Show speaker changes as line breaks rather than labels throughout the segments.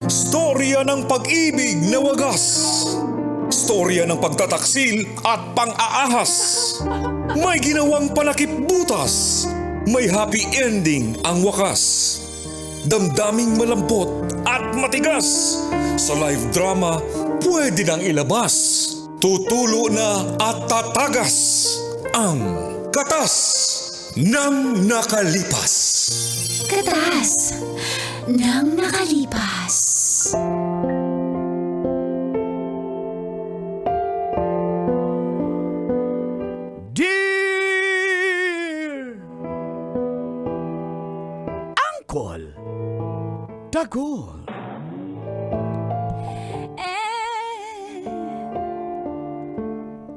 Storya ng pag-ibig na wagas. Storya ng pagtataksil at pang-aahas. May ginawang panakip butas. May happy ending ang wakas. Damdaming malambot at matigas. Sa live drama, pwede nang ilabas. Tutulo na at tatagas. Ang Katas ng Nakalipas.
Katas ng nakalipas.
Dear Uncle Dagol,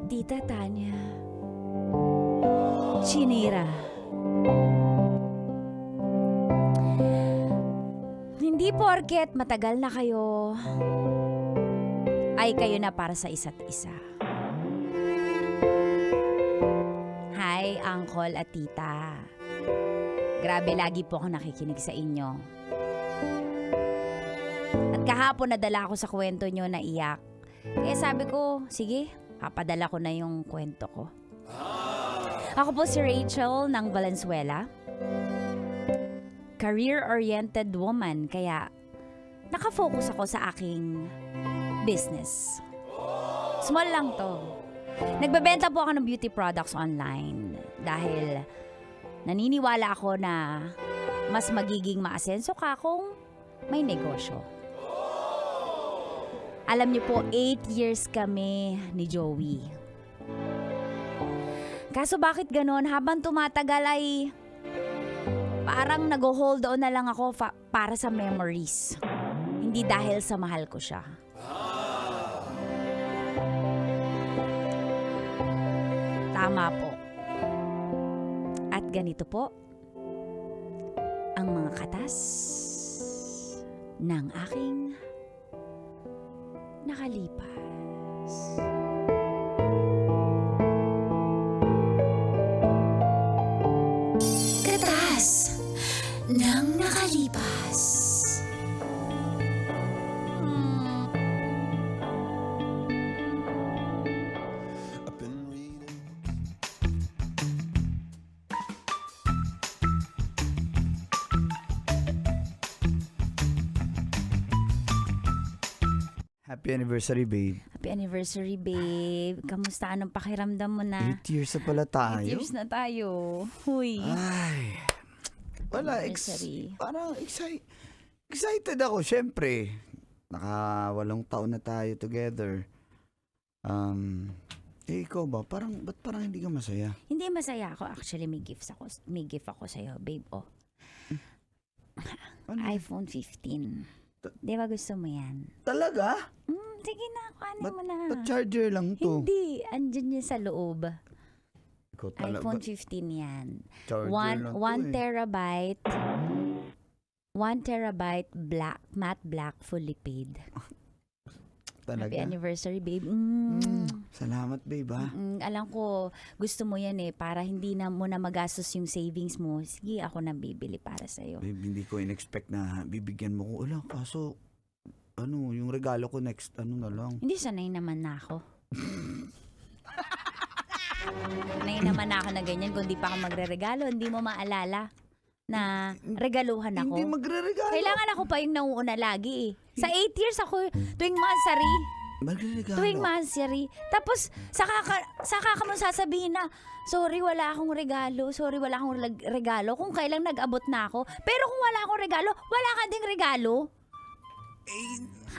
Tita Tanya, Chinira, hindi porket matagal na kayo, ay kayo na para sa isa't isa. Hi, Uncle at Tita. Grabe, lagi po ako nakikinig sa inyo. At kahapon nadala ako sa kwento nyo na iyak. Kaya sabi ko, sige, papadala ko na yung kwento ko. Ako po si Rachel ng Valenzuela. Career-oriented woman, kaya nakafocus ako sa aking business. Small lang to. Nagbebenta po ako ng beauty products online dahil naniniwala ako na mas magiging maasenso ka kung may negosyo. Alam niyo po, 8 years kami ni Joey. Kaso bakit ganon? Habang tumatagal ay parang nag-hold on na lang ako para sa memories. Hindi dahil sa mahal ko siya. Tama po. At ganito po ang mga katas ng aking nakalipas. Katas ng nakalipas.
happy anniversary, babe.
Happy anniversary, babe. Kamusta? Anong pakiramdam mo na?
8 years na pala tayo.
8 years na tayo. Huy.
Ay, wala,
Anniversary.
parang excited ako, syempre. 8 taon na tayo together. Ikaw ba? Ba't parang hindi ka masaya?
Hindi masaya ako. Actually, may gift ako sa'yo, babe. Oh.
Ano?
iPhone 15. Di ba gusto mo yan?
Talaga?
Sige na, kuhanin mo na.
Ba't charger lang to?
Hindi. Andyan yan sa loob.
Ikaw talaga.
iPhone 15 yan.
Charger lang to
1 terabyte. 1 terabyte black, matte black, fully paid.
Talaga?
Happy anniversary, babe.
Salamat, babe, ha?
Alam ko, gusto mo yan para hindi na mo na magastos yung savings mo. Sige, ako nang bibili para sa'yo.
Babe, hindi ko in-expect na bibigyan mo ko. Wala, kaso, yung regalo ko next, na lang.
Hindi, sanay naman na ako. Sanay naman na ako na ganyan. Kung di pa ako magre-regalo, hindi mo maalala na regaluhan ako.
Hindi magre-regalo.
Kailangan ako pa yung nauuna lagi Sa 8 years ako, tuwing monthsary.
Magre-regalo.
Tuwing monthsary. Tapos, saka ka mo sasabihin na, sorry, wala akong regalo. Sorry, wala akong regalo. Kung kailang nag-abot na ako. Pero kung wala akong regalo, wala ka ding regalo.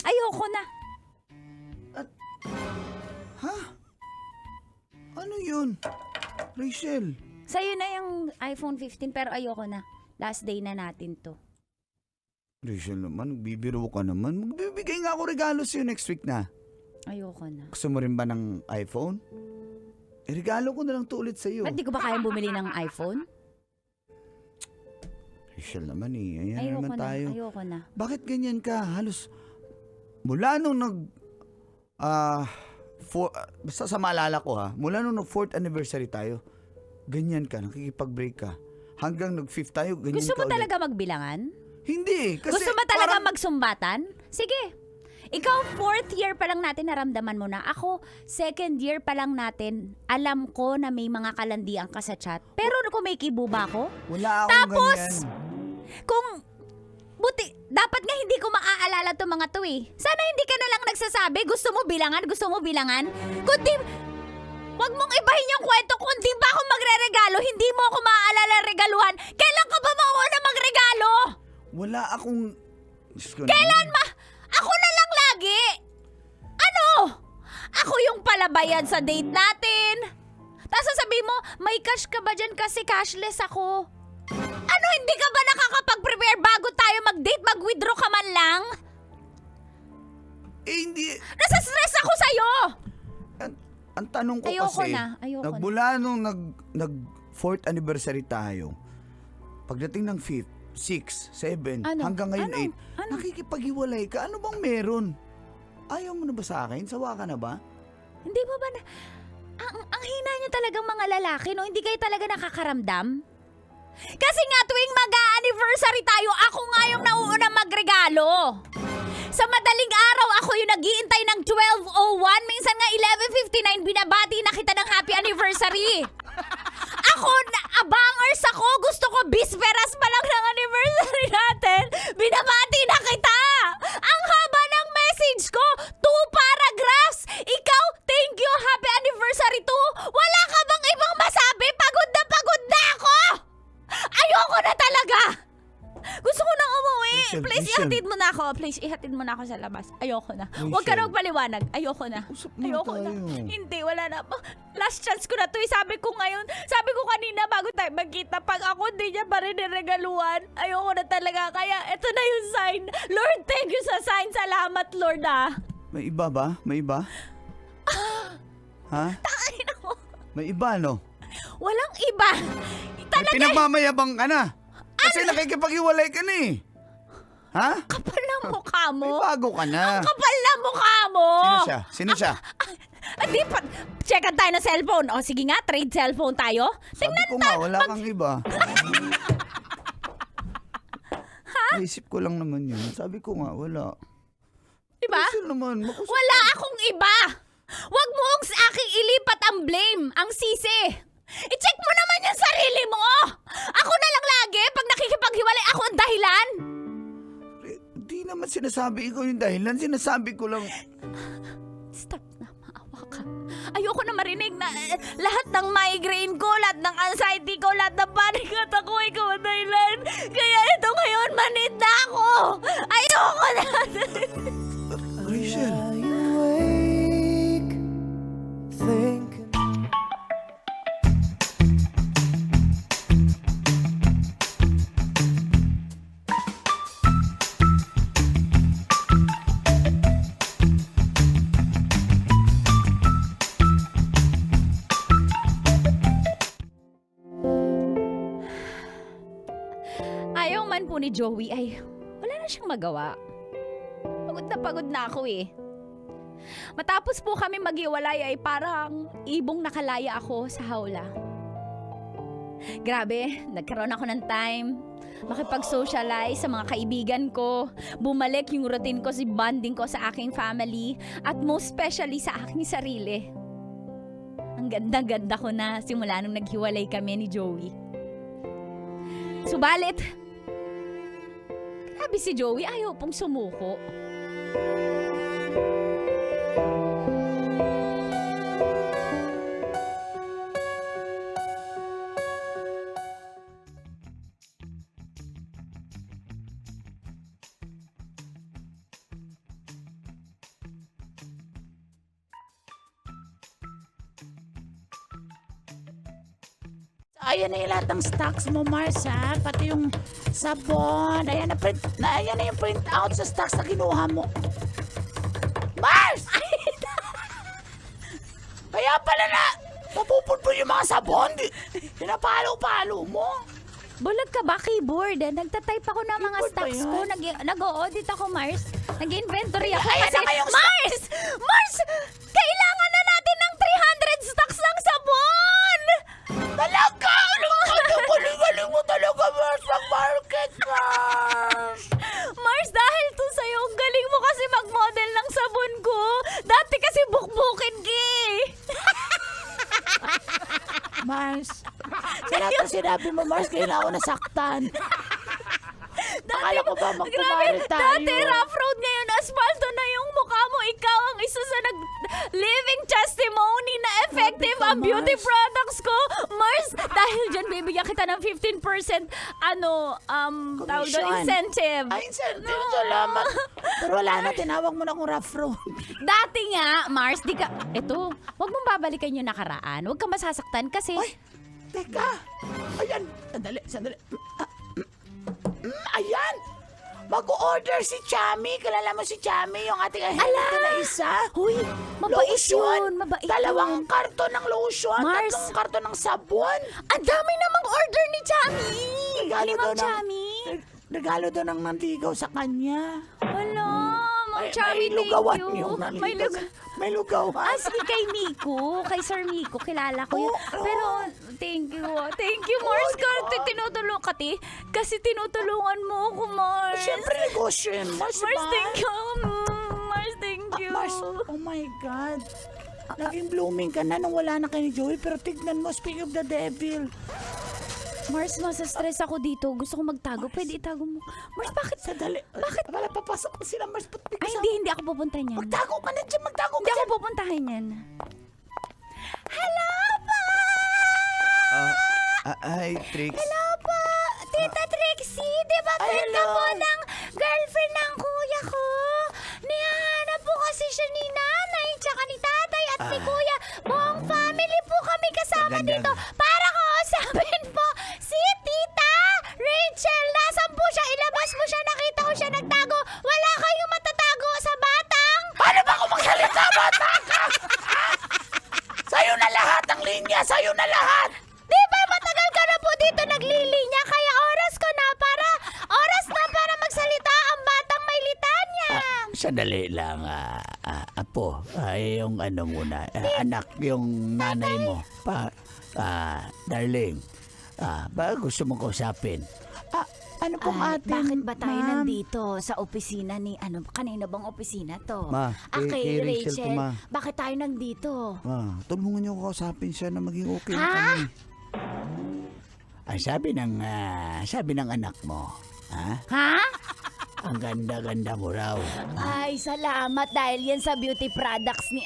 Ayoko na.
Ha? Ano yun? Rachel.
Sa'yo na yung iPhone 15 pero ayoko na. Last day na natin to.
Rachel naman, nagbibiro ka naman. Magbibigay nga ako regalo sa'yo next week na.
Ayoko na.
Gusto mo rin ba ng iPhone? Regalo ko na lang to ulit sa'yo.
Ba't di ko ba kayang bumili ng iPhone?
Rachel naman Ayan
Ayoko
naman
na.
tayo.
Ayoko na.
Bakit ganyan ka? Halos, mula nung basta sa maalala ko mula nung 4th anniversary tayo, ganyan ka, nakikipag-break ka. Hanggang nag-5th tayo, ganyan
Gusto
ka
mo
ulit.
talaga magbilangan?
Hindi. Kasi
Gusto mo talaga
parang-
magsumbatan? Sige. Ikaw, 4th year pa lang natin naramdaman mo na. Ako, 2nd year pa lang natin, alam ko na may mga kalandian ka sa chat. Pero kung may kibo ba ako?
Wala akong
Tapos,
ganyan.
kung, buti, dapat nga hindi ko maaalala to mga to eh. Sana hindi ka na lang nagsasabi, gusto mo bilangan? Kundi, wag mong ibahin yung kwento, kung di ba ako magre-regalo, hindi mo ako maaalala regaluhan. Kailan ka ba mauna magregalo?
Wala akong... Diyos ko
Kailan
naman.
Ako na lang lagi! Ano? Ako yung palabayan sa date natin. Tapos sasabihin mo, may cash ka ba dyan kasi cashless ako? Ano, hindi ka ba nakakapag-prepare bago tayo mag-date? Mag-withdraw ka man lang?
Hindi.
Nasa-stress ako sa'yo!
Ang tanong ko
Ayoko
kasi,
na, ayoko na.
nagmula nung nag 4th anniversary tayo, pagdating ng 5th, 6, 7,
Ano?
hanggang ngayon
Ano?
8, nakikipaghiwalay ka. Ano bang meron? Ayaw mo na ba sa akin? Sawa ka na ba?
Hindi mo ba na... Ang hina niyo talagang mga lalaki, no? Hindi kayo talaga nakakaramdam? Kasi nga tuwing mag-anniversary tayo, ako nga yung nauuna magregalo. Sa madaling araw, ako yung nag-iintay ng 12:01. Minsan nga 11:59, binabati na kita ng happy anniversary. Ako, abangers ako. Gusto ko bisperas pa lang ng anniversary natin. Binabati na kita. Ang haba ng message ko. 2 paragraphs. Ikaw, thank you, happy anniversary too. Wala ka bang ibang masabi? Pagod na ako. Ayoko na talaga. Gusto ko nang umuwi.
Rachel,
Please,
Rachel.
ihatid mo na ako. Please, ihatid mo na ako sa labas. Ayoko na. Huwag ka
Rachel.
nang paliwanag. Ayoko na.
Usap muna
Ayoko na.
tayo.
Hindi, wala na. Last chance ko na to. Sabi ko ngayon, sabi ko kanina bago tayo magkita, pag ako hindi niya pa rin niregaluhan, ayoko na talaga. Kaya ito na yung sign. Lord, thank you sa sign. Salamat, Lord, ah.
May iba ba? May iba? Ha?
Tangin ako.
May iba, no?
Walang iba.
May
Talaga,
pinagmamayabang ka na. Kasi nakikipaghiwalay ka na eh. Ha?
kapal na mukha mo.
May bago ka na.
Kapal na mukha mo.
Sino siya?
Hindi pa. Checkan tayo ng cellphone. O sige nga, trade cellphone tayo.
Sabi ko nga, wala kang iba. Naisip ko lang naman yun. Sabi ko nga, wala.
Diba?
Rachel naman,
Wala akong iba. Wag mo sa aking ilipat ang blame, ang sisi. I-check mo naman yung sarili mo. Ako na lang lagi pag nakikipaghiwalay ako ang dahilan.
Di naman sinasabi ko yung dahilan. Sinasabi ko lang,
Stop na, maawa ka. Ayoko na marinig na lahat ng migraine ko, lahat ng anxiety ko, lahat ng panic attack ko, ikaw ang dahilan. Kaya ito ngayon, manid na ako. Ayoko na.
Rachel,
Ayaw man po ni Joey ay wala na siyang magawa. Pagod na ako eh. Matapos po kami maghiwalay ay parang ibong nakalaya ako sa hawla. Grabe, nagkaroon ako ng time makipag-socialize sa mga kaibigan ko, bumalik yung routine ko, si bonding ko sa aking family, at most especially sa aking sarili. Ang ganda-ganda ko na simula nung naghiwalay kami ni Joey. Subalit, grabe si Joey, ayaw pong sumuko.
Ayan na yung lahat ng stocks mo, Mars, ha? Pati yung sabon. Ayan na yung print out sa stocks na kinuha mo. Mars! Kaya pala na napupulpul yung mga sabon. Pinapalo-palo mo.
Bulag ka ba, keyboard? Nagtatype ako ng mga
Keyboard ba
stocks ko.
yun?
Nag-o-audit ako, Mars. Nag-inventory ako
Ayan
kasi...
na nga yung
Mars! Mars! Kailangan na natin ng 300 stocks ng sabon!
Talaga! Galing mo talaga, Mars, mag-market, Mars!
Mars, dahil to sa'yo, ang galing mo kasi mag-model ng sabon ko. Dati kasi bukbukin ki.
Mars, sa lahat ng sinabi mo, Mars, kailangan ako nasaktan. Akala ko ba magkumari tayo?
Dati rough road, ngayon asfalto na yung mukha mo. Ikaw ang isa sa living testimony na effective
Grabe ka,
ang beauty
Mars.
products ko. Mars, dahil dyan bibigyan kita ng 15% tawag doon,
Commission.
incentive.
Ay, incentive, salamat. Pero wala na, tinawag mo na akong rough road.
Dati nga, Mars, eto, wag mong babalikan yung nakaraan. Wag kang masasaktan kasi,
Ay, teka. Ayan, sandali. Ayan! Mag-order si Chami. Kilala mo si Chami, yung ating ahente na isa?
huy, mabait yun, mabait
Dalawang
yun.
karton ng lotion,
Mars.
tatlong karton ng sabon.
Ang dami namang order ni Chami.
Regalo
Ni
daw
Ma'am
ng-
Chami.
Regalo daw ng nanligaw sa kanya.
Hala, Ma'am Chami,
may
thank
lugawan
you.
yung
May
nanligaw. May lugawan.
Sige, kay Miko, kay Sir Miko, kilala ko yun.
Oo.
Pero, thank you, Mars. Tinutulungan ka, kasi tinutulungan mo ako, Mars.
Siyempre, negosyo yun. Mars,
Mars, thank you. Mars, thank you.
Mars, oh my God. Naging blooming ka na nung wala na kay ni Joey. Pero tignan mo, speak of the devil.
Mars, masa-stress ako dito. Gusto ko magtago. Pwede itago mo. Mars, bakit?
Sadali. Bakit? Wala, papasok na sila, Mars. Ba't
Ay, hindi ako pupunta niyan.
Magtago ka na dyan, magtago ka
Hindi ako
dyan.
pupuntahan yan. Hello po!
Ay, Trix.
Hello po! Tita Trixie, di ba
Ay,
friend ka
hello.
po ng girlfriend ng kuya ko? Nihahanap po kasi siya ni nanay, tsaka ni tatay at ni kuya. Buong family po kami kasama
Maganda.
dito para kausapin po si Tita Rachel. Nasaan po siya? Ilabas mo siya. Nakita ko siya nagtago. Wala kayong matatago sa batang.
Paano ba ako magsalita, bata ka? Sa'yo na lahat ang linya, sa'yo na lahat.
Di ba matagal ka na po dito naglilinya? Kaya oras na para magsalita ang batang may litanya.
Sandali lang, apo. Yung ano muna, anak, yung nanay mo. Darling, ba gusto mong kausapin? Ano pong
Ay,
atin,
bakit ba tayo
ma'am?
nandito sa opisina ni, kanina bang opisina to?
Ma, kay Rachel to, ma.
Bakit tayo nandito?
Tulungan niyo ako kausapin siya na maging okay na
Ha?
kami.
Ang sabi ng anak mo,
Ha?
ang ganda-ganda mo raw.
Ay, salamat dahil yan sa beauty products ni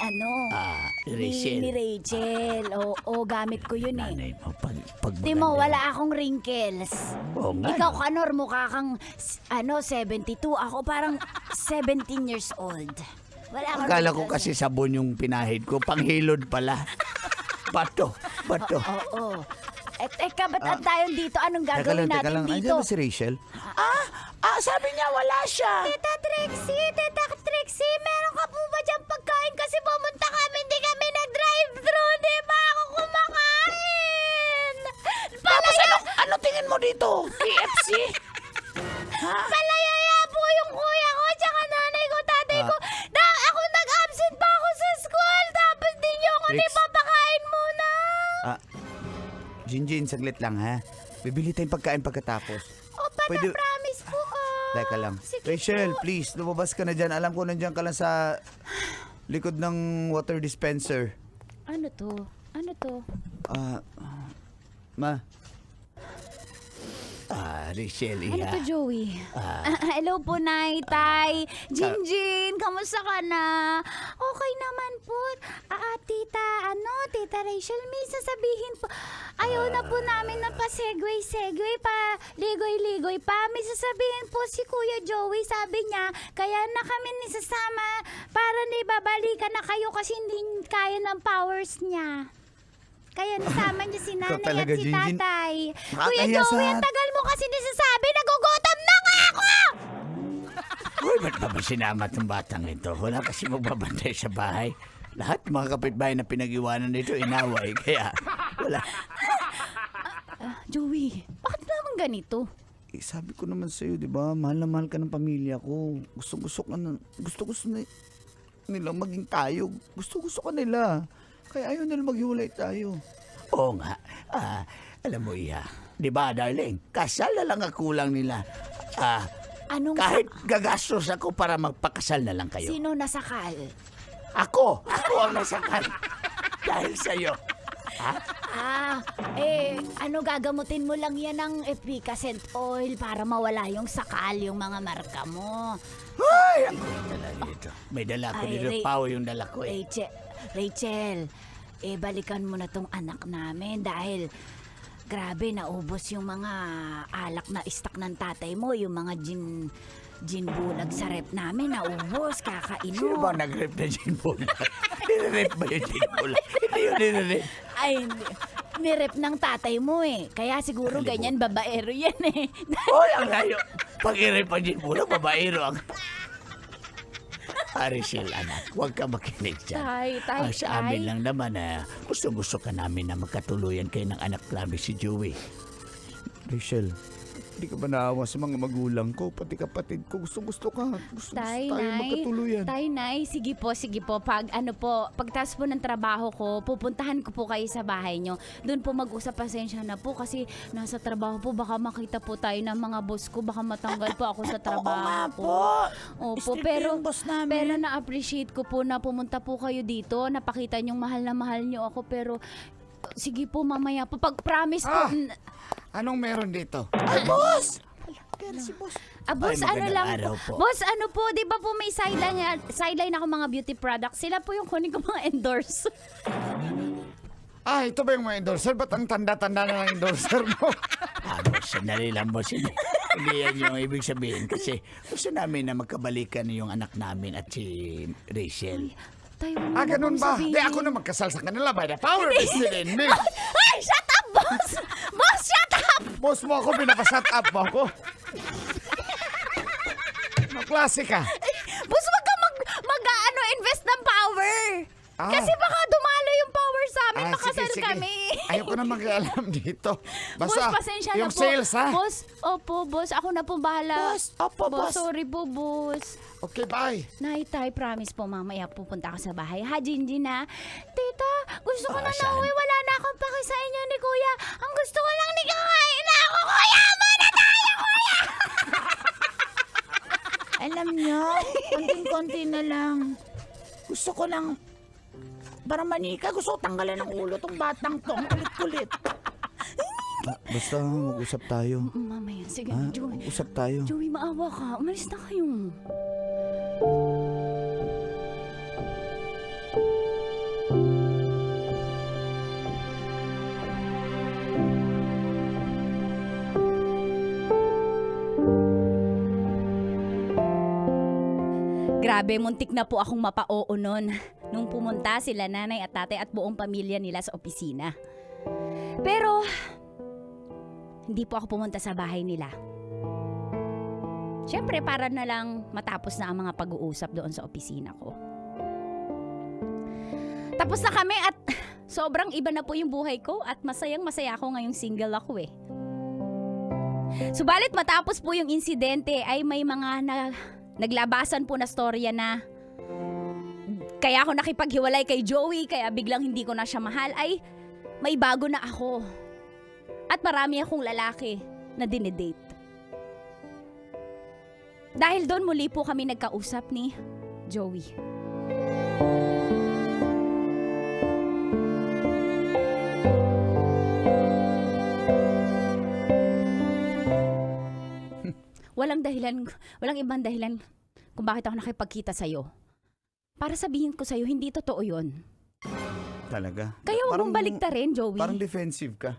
Rachel.
Ni Rachel. Oo, gamit ko yun eh.
Nanay mo, pag
Di mo, wala akong wrinkles.
Oo nga.
Ikaw, Kanor, mukha kang, 72. Ako parang 17 years old. Wala akong
Akala ko
wrinkles.
kasi sabon yung pinahid ko, panghilod pala. Bato.
Oo. Teka, ba't tayo dito? Anong
Teka
gagawin
lang,
natin
Andiyan
dito?
ba si Rachel?
Sabi niya wala siya.
Tita Trixie, meron ka po ba dyan pagkain? Kasi pumunta kami, hindi kami nag-drive-thru, di ba ako kumakain?
Tapos ano tingin mo dito? KFC?
Palayaya po yung kuya ko, tsaka nanay ko, tatay ko. Ako nag-absent pa ako sa school, tapos di nyo ako
Trix.
nipapakain muna.
Jinjin, saglit lang ha. Bibili tayong pagkain pagkatapos.
Promise po.
Teka lang.
Sige
Rachel,
po.
please, lumabas ka na dyan. Alam ko nandiyan ka lang sa likod ng water dispenser.
Ano to?
Ma,
Rachel,
Ano to, Joey? Hello po, Nay, Tay. Jinjin, kamusta ka na? Okay naman po. Tita Rachel, may sasabihin po. Ayaw na po namin na pa-segway pa, ligoy-ligoy pa. May sasabihin po si Kuya Joey, sabi niya, kaya na kami nisasama para nibabalikan na kayo kasi hindi kaya ng powers niya. Kaya nasama niya si nanay at
talaga,
si
Jinjin.
tatay. Kuya
Nakakahiya
Joey,
sa-
ang tagal mo kasi nasasabi, nagugutom na nga ako!
Uy, ba't ba sinama itong batang ito? Wala kasi magbabantay sa bahay. Lahat ng mga kapitbahay na pinag-iwanan nito, inaway. Kaya, wala.
Joey, bakit naman ganito?
sabi ko naman sa'yo, di ba? Mahal na mahal ka ng pamilya ko. Gusto na nila maging tayo. Gusto ka nila. Kaya ayaw nila maghiwalay tayo.
Oo nga. Alam mo, Iha. Di ba, darling? Kasal na lang ang kulang nila.
Anong
Kahit gagastos ako para magpakasal na lang kayo.
Sino nasakal?
Ako ang nasakal. Dahil sa'yo.
Ano gagamutin mo lang yan ng efficacent oil para mawala yung sakal, yung mga marka mo.
Ay, ako yung dala dito. May dala ko
Ay,
dito. Pao yung dala ko eh.
Rachel, balikan mo na tong anak namin dahil grabe, naubos yung mga alak na stock ng tatay mo, yung mga gin bulag sa rep namin, naubos, kakainom.
Sino ba nag-rep na gin bulag? Nire-rep ba yung gin bulag? Hindi yun nire-rep.
Ay, hindi. Nirep ng tatay mo eh. Kaya siguro ganyan, babaero yan eh.
Hoy, ang layo. Pag i-rep ang gin bulag, babaero ang... Rachel, anak, huwag ka makinig dyan.
Tay,
Sa amin lang naman gusto ka namin na magkatuluyan kayo ng anak namin si Joey.
Rachel, hindi ka ba naawa sa mga magulang ko, pati kapatid ko? Gusto ka. Gusto
Tay,
tayo
Nay.
magkatuluyan.
Tay, Nay, sige po. Pagtas po ng trabaho ko, pupuntahan ko po kayo sa bahay nyo. Doon po mag-usap, pasensya na po kasi nasa trabaho po, baka makita po tayo ng mga boss ko, baka matanggal po ako sa trabaho ko. Opo,
Strict
pero
yung boss namin.
pero na-appreciate ko po na pumunta po kayo dito, napakita nyong mahal na mahal nyo ako, pero sige po mamaya po, pag-promise po.
Anong meron dito?
Boss!
Kaya si boss.
Boss,
Ay,
ano
magandang
lang
araw
po.
po.
Boss, ano po, di ba po may sideline ako mga beauty products. Sila po yung kunin ko mga endorse.
Ito ba yung mga endorser? Ba't ang tanda-tanda na ng endorser mo?
Boss, sandali lang, boss. Hindi yan yung ibig sabihin kasi gusto namin na magkabalikan yung anak namin at si Rachel.
Tayo, huwag mo
Ganun
pong
ba?
sabihin.
Di ako na magkasal sa kanila by the power vested in me.
Ay, shut up, boss! Boss, shut up!
Boss mo ako, pinapashut up mo ako. Klase ka.
Boss, wag ka invest ng power. Kasi baka dumalo yung power sa amin, makasal kami.
Ayoko na mag-alam dito.
Boss,
Basta,
pasensya
yung
na po.
sales, ha?
Boss, opo, boss. Ako na po bahala.
Boss, opo, boss.
Sorry po, boss.
Okay, bye.
Nay, tay, promise po, mamaya pupunta ako sa bahay. Ha, Jinjin, ha? Tita, gusto ko na
saan?
nauwi. Wala na akong paki sa inyo ni Kuya. Ang gusto ko lang ni kakain na ako, Kuya! Muna tayo, Kuya!
Alam nyo, konting-konti na lang. Gusto ko lang, para manika, gusto ko tanggalan ng ulo tong batang to. Ang kulit-kulit.
Basta, mag-usap tayo.
Mamaya, sige,
Ha?
Joey.
Usap tayo.
Joey, maawa ka. Umalis na kayo. Grabe, muntik na po akong mapa-oo nun nung pumunta sila nanay at tatay at buong pamilya nila sa opisina. Pero, hindi po ako pumunta sa bahay nila. Siyempre, para na lang matapos na ang mga pag-uusap doon sa opisina ko. Tapos na kami at sobrang iba na po yung buhay ko at masayang-masaya ako ngayong single ako eh. Subalit matapos po yung insidente ay may mga naglabasan po na storya na kaya ako nakipaghiwalay kay Joey, kaya biglang hindi ko na siya mahal, ay may bago na ako. At marami akong lalaki na dinedate. Dahil doon muli po kami nagkausap ni Joey. Walang ibang dahilan kung bakit ako nakipagkita sa'yo. Para sabihin ko sa'yo, hindi totoo yun.
Talaga?
Kaya huwag mong baliktarin, Joey.
Parang defensive ka.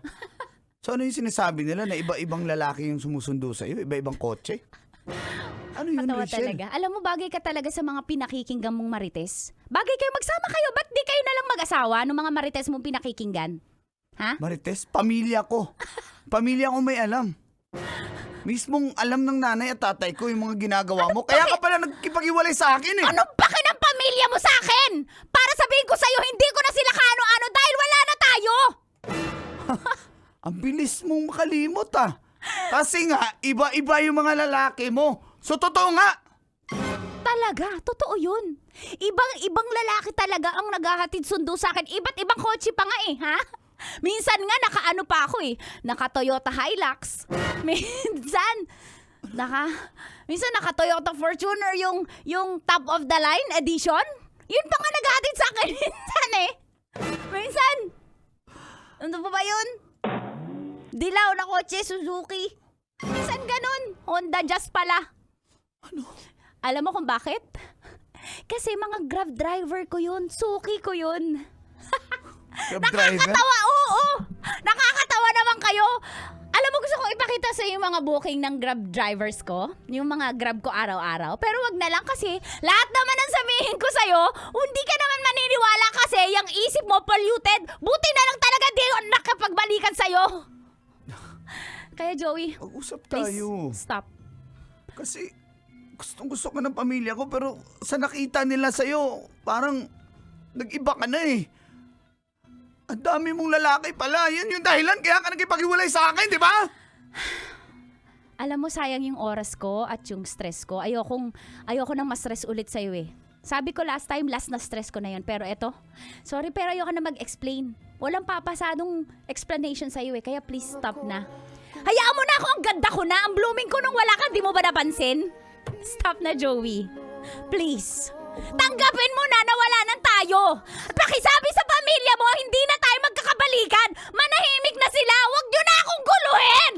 So ano yung sinasabi nila na iba-ibang lalaki yung sumusundo sa'yo? Iba-ibang kotse? Ano yun,
Katawa
Rachel?
talaga. Alam mo, bagay ka talaga sa mga pinakikinggan mong marites. Bagay kayo, magsama kayo. Ba't di kayo na lang mag-asawa ng mga marites mong pinakikinggan? Ha?
Marites, pamilya ko. Pamilya ko may alam. Mismong alam ng nanay at tatay ko yung mga ginagawa mo. Kaya ka pala nagkipag-iwalay sa akin eh.
Anong paki ng pamilya mo sa akin? Para sabihin ko sa'yo, hindi ko na sila kaano-ano dahil wala na tayo!
Ang bilis mong makalimot ah. Kasi nga, iba-iba yung mga lalaki mo. So totoo nga.
Talaga, totoo yun. Ibang lalaki talaga ang naghahatid sundo sa akin. Iba't ibang kotse pa nga eh, ha? Minsan nga nakaano pa ako eh. Naka Toyota Hilux. Minsan, Minsan naka-Toyota Fortuner yung top of the line edition. Yun pa nga naghatid sa akin minsan eh. Minsan. Ano pa ba yun? Dilaw na kotse, Suzuki. Minsan ganun. Honda Jazz pala.
Ano?
Alam mo kung bakit? Kasi mga Grab driver ko yun. Suki ko yun.
Grab driver?
Nakakatawa, oo. Nakakatawa naman kayo. Alam mo, gusto kong ipakita sa yung mga booking ng Grab drivers ko. Yung mga Grab ko araw-araw. Pero wag na lang kasi lahat naman ang sabihin ko sa'yo, hindi ka naman maniniwala kasi yung isip mo polluted. Buti na lang talaga di ako nakapagbalikan sa'yo. Kaya Joey,
Pag-usap
please
tayo.
stop.
Kasi gustong-gusto ko ng pamilya ko pero sa nakita nila sa'yo, parang nag-iba ka na eh. Ang dami mong lalaki pala. Yan yung dahilan kaya ka nagkipag-iwalay sa akin, di ba?
Alam mo, sayang yung oras ko at yung stress ko. Ayoko nang ma-stress ulit sa'yo eh. Sabi ko last na stress ko na yun. Pero eto, sorry pero ayoko na mag-explain. Walang papasadong explanation sa'yo eh. Kaya please stop na. Hayaan mo na ako, ang ganda ko na. Ang blooming ko nung wala ka, di mo ba napansin? Stop na, Joey. Please. Tanggapin mo na wala nang tayo. At pakisabi sa pamilya mo, hindi na tayo magkakabalikan. Manahimik na sila. Huwag niyo na akong guluhin.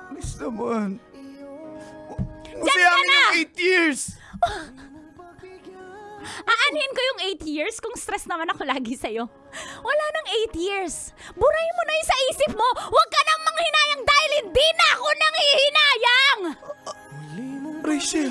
Please naman.
Diyan ka
Masayangin
na!
yung 8 years.
Aanhin ko yung 8 years kung stress naman ako lagi sa'yo. Wala nang 8 years. Burahin mo na yung sa isip mo. Huwag ka nang manghinayang dahil hindi na ako nang hihinayang.
Rachel.